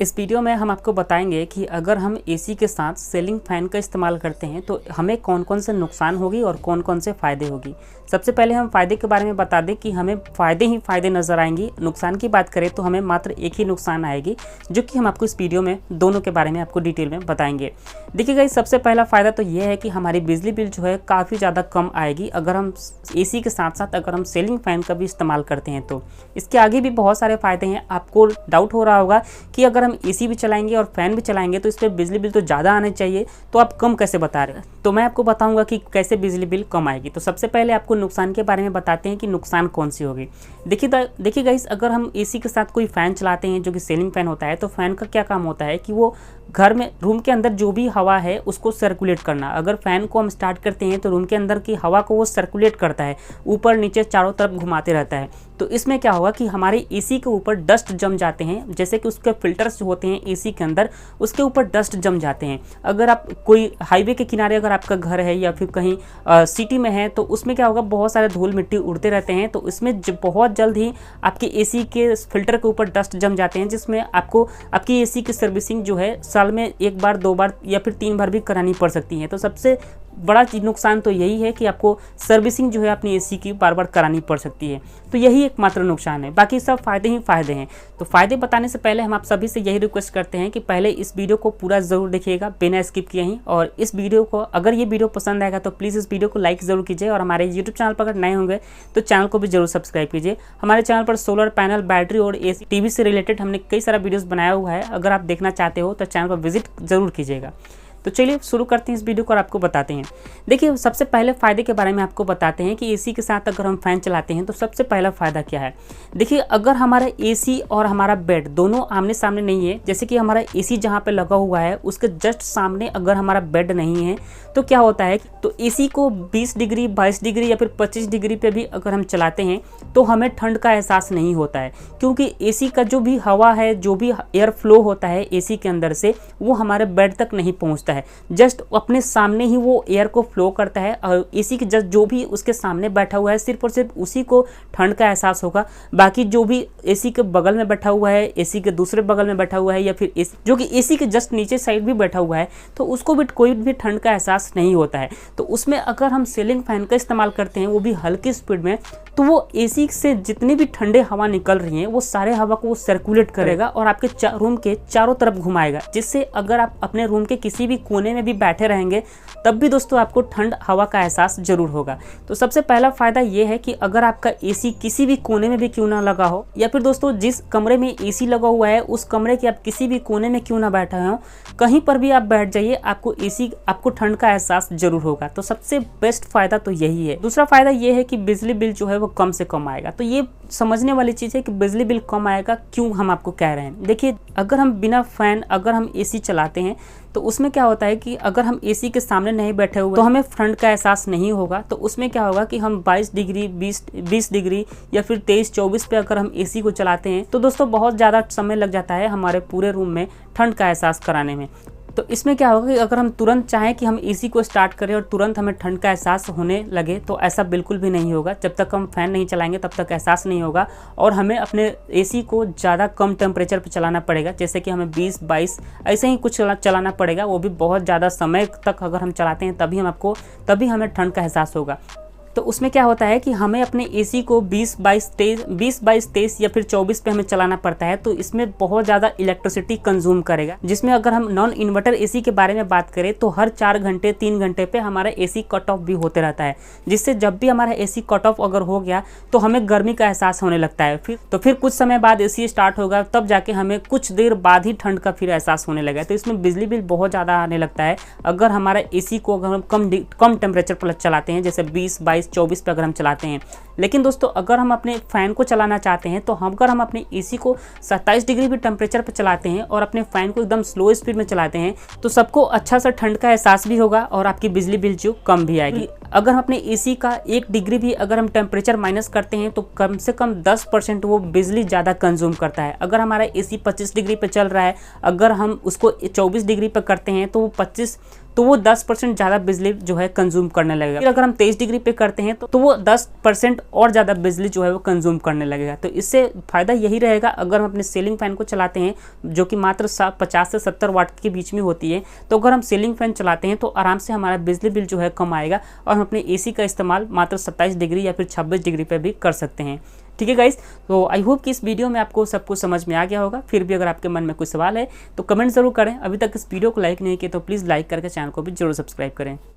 इस वीडियो में हम आपको बताएंगे कि अगर हम एसी के साथ सीलिंग फैन का इस्तेमाल करते हैं तो हमें कौन कौन से नुकसान होगी और कौन कौन से फ़ायदे होगी। सबसे पहले हम फ़ायदे के बारे में बता दें कि हमें फ़ायदे ही फ़ायदे नज़र आएंगी। नुकसान की बात करें तो हमें मात्र एक ही नुकसान आएगी, जो कि हम आपको इस वीडियो में दोनों के बारे में आपको डिटेल में बताएंगे। देखिए गाइस, सबसे पहला फ़ायदा तो ये है कि हमारी बिजली बिल जो है काफ़ी ज़्यादा कम आएगी अगर हम एसी के साथ साथ अगर हम सीलिंग फ़ैन का भी इस्तेमाल करते हैं तो। इसके आगे भी बहुत सारे फ़ायदे हैं। आपको डाउट हो रहा होगा कि अगर हम एसी भी चलाएंगे और फैन भी चलाएंगे तो इस पर बिजली बिल तो ज़्यादा आने चाहिए, तो आप कम कैसे बता रहे हैं। तो मैं आपको बताऊंगा कि कैसे बिजली बिल कम आएगी। तो सबसे पहले आपको नुकसान के बारे में बताते हैं कि नुकसान कौन सी होगी। देखिए गाइस, अगर हम एसी के साथ कोई फ़ैन चलाते हैं जो कि सीलिंग फ़ैन होता है, तो फ़ैन का क्या काम होता है कि वो घर में रूम के अंदर जो भी हवा है उसको सर्कुलेट करना। अगर फ़ैन को हम स्टार्ट करते हैं तो रूम के अंदर की हवा को वो सर्कुलेट करता है, ऊपर नीचे चारों तरफ घुमाते रहता है। तो इसमें क्या होगा कि हमारे एसी के ऊपर डस्ट जम जाते हैं, जैसे कि उसके फिल्टर्स जो होते हैं एसी के अंदर उसके ऊपर डस्ट जम जाते हैं। अगर आप कोई हाईवे के किनारे अगर आपका घर है या फिर कहीं सिटी में है तो उसमें क्या होगा, बहुत सारे धूल मिट्टी उड़ते रहते हैं। तो इसमें बहुत जल्द ही आपके एसी के फिल्टर के ऊपर डस्ट जम जाते हैं, जिसमें आपको आपकी एसी की सर्विसिंग जो है साल में एक बार, दो बार या फिर 3 बार भी करानी पड़ सकती है। तो सबसे बड़ा नुकसान तो यही है कि आपको सर्विसिंग जो है अपनी एसी की बार बार करानी पड़ सकती है। तो यही एकमात्र नुकसान है, बाकी सब फ़ायदे ही फ़ायदे हैं। तो फ़ायदे बताने से पहले हम आप सभी से यही रिक्वेस्ट करते हैं कि पहले इस वीडियो को पूरा ज़रूर देखिएगा बिना स्किप किए ही। और इस वीडियो को, अगर ये वीडियो पसंद आएगा तो प्लीज़ इस वीडियो को लाइक ज़रूर कीजिए। और हमारे यूट्यूब चैनल पर अगर नए होंगे तो चैनल को भी जरूर सब्सक्राइब कीजिए। हमारे चैनल पर सोलर पैनल, बैटरी और एसी, टीवी से रिलेटेड हमने कई सारा वीडियोज़ बनाया हुआ है। अगर आप देखना चाहते हो तो चैनल पर विजिट ज़रूर कीजिएगा। तो चलिए शुरू करते हैं इस वीडियो को और आपको बताते हैं। देखिए, सबसे पहले फ़ायदे के बारे में आपको बताते हैं कि एसी के साथ अगर हम फ़ैन चलाते हैं तो सबसे पहला फ़ायदा क्या है। देखिए, अगर हमारा एसी और हमारा बेड दोनों आमने सामने नहीं है, जैसे कि हमारा एसी जहाँ पे लगा हुआ है उसके जस्ट सामने अगर हमारा बेड नहीं है तो क्या होता है, तो एसी को 20 डिग्री, 22 डिग्री या फिर 25 डिग्री पे भी अगर हम चलाते हैं तो हमें ठंड का एहसास नहीं होता है, क्योंकि एसी का जो भी हवा है, जो भी एयर फ्लो होता है एसी के अंदर से, वो हमारे बेड तक नहीं पहुंचता है। जस्ट अपने सामने ही वो एयर को फ्लो करता है और एसी के जस्ट जो भी उसके सामने बैठा हुआ है सिर्फ और सिर्फ उसी को ठंड का एहसास होगा। बाकी जो भी एसी के बगल में बैठा हुआ है, एसी के दूसरे बगल में बैठा हुआ है या फिर जो कि एसी के जस्ट नीचे साइड भी बैठा हुआ है, तो उसको भी कोई भी ठंड का एहसास नहीं होता है। तो उसमें अगर हम सीलिंग फैन का इस्तेमाल करते हैं, वो भी हल्की स्पीड में, तो वो एसी से जितनी भी ठंडे हवा निकल रही हैं वो सारे हवा को सर्कुलेट करेगा और आपके रूम के चारों तरफ घुमाएगा, जिससे अगर आप अपने रूम के किसी भी कोने में भी बैठे रहेंगे तब भी दोस्तों आपको ठंड हवा का एहसास जरूर होगा। तो सबसे पहला फ़ायदा ये है कि अगर आपका एसी किसी भी कोने में भी क्यों ना लगा हो, या फिर दोस्तों जिस कमरे में एसी लगा हुआ है उस कमरे के आप किसी भी कोने में क्यों ना बैठे हो, कहीं पर भी आप बैठ जाइए, आपको ठंड का एहसास जरूर होगा। तो सबसे बेस्ट फ़ायदा तो यही है। दूसरा फ़ायदा ये है कि बिजली बिल जो है वो कम से कम आएगा। तो ये समझने वाली चीज़ है कि बिजली बिल कम आएगा, क्यों हम आपको कह रहे हैं। देखिए, अगर हम बिना फैन अगर हम एसी चलाते हैं तो उसमें क्या होता है कि अगर हम एसी के सामने नहीं बैठे हुए तो हमें ठंड का एहसास नहीं होगा। तो उसमें क्या होगा कि हम 22 डिग्री, 20 डिग्री या फिर 23-24 पे अगर हम एसी को चलाते हैं तो दोस्तों बहुत ज़्यादा समय लग जाता है हमारे पूरे रूम में ठंड का एहसास कराने में। तो इसमें क्या होगा कि अगर हम तुरंत चाहें कि हम एसी को स्टार्ट करें और तुरंत हमें ठंड का एहसास होने लगे तो ऐसा बिल्कुल भी नहीं होगा। जब तक हम फ़ैन नहीं चलाएंगे तब तक एहसास नहीं होगा और हमें अपने एसी को ज़्यादा कम टेम्परेचर पर चलाना पड़ेगा, जैसे कि हमें 20-22 ऐसे ही कुछ चलाना पड़ेगा। वो भी बहुत ज़्यादा समय तक अगर हम चलाते हैं तभी हमें ठंड का एहसास होगा। तो उसमें क्या होता है कि हमें अपने एसी को 20-22 या फिर 24 पे हमें चलाना पड़ता है। तो इसमें बहुत ज़्यादा इलेक्ट्रिसिटी कंज्यूम करेगा, जिसमें अगर हम नॉन इन्वर्टर एसी के बारे में बात करें तो हर 4 घंटे 3 घंटे पे हमारा एसी कट ऑफ भी होते रहता है, जिससे जब भी हमारा एसी कट ऑफ अगर हो गया तो हमें गर्मी का एहसास होने लगता है। फिर कुछ समय बाद एसी स्टार्ट होगा, तब जाके हमें कुछ देर बाद ही ठंड का फिर एहसास होने लगा। तो इसमें बिजली बिल बहुत ज़्यादा आने लगता है अगर हमारा एसी को अगर हम कम टेम्परेचर पर चलाते हैं, जैसे 20-22-24 पे अगर हम चलाते हैं। लेकिन दोस्तों अगर हम अपने फ़ैन को चलाना चाहते हैं तो अगर हम अपने एसी को 27 डिग्री भी टेम्परेचर पर चलाते हैं और अपने फ़ैन को एकदम स्लो स्पीड में चलाते हैं तो सबको अच्छा सा ठंड का एहसास भी होगा और आपकी बिजली बिल जो कम भी आएगी। अगर हम अपने एसी का 1 डिग्री भी अगर हम टेम्परेचर माइनस करते हैं तो कम से कम 10% वो बिजली ज़्यादा कंज्यूम करता है। अगर हमारा एसी 25 डिग्री पे चल रहा है, अगर हम उसको 24 डिग्री पे करते हैं तो वो 10% ज़्यादा बिजली जो है कंज्यूम करने लगेगा। फिर अगर हम 23 डिग्री पे करते हैं तो वो 10% और ज़्यादा बिजली जो है वो कंज्यूम करने लगेगा। तो इससे फ़ायदा यही रहेगा, अगर हम अपने सीलिंग फैन को चलाते हैं जो कि मात्र 50 से 70 वाट के बीच में होती है, तो अगर हम सीलिंग फैन चलाते हैं तो आराम से हमारा बिजली बिल जो है कम आएगा और हम अपने एसी का इस्तेमाल मात्र 27 डिग्री या फिर 26 डिग्री पे भी कर सकते हैं। ठीक है गाइस, तो आई होप कि इस वीडियो में आपको सब कुछ समझ में आ गया होगा। फिर भी अगर आपके मन में कोई सवाल है तो कमेंट ज़रूर करें। अभी तक इस वीडियो को लाइक नहीं किया तो प्लीज़ लाइक करके चैनल को भी जरूर सब्सक्राइब करें।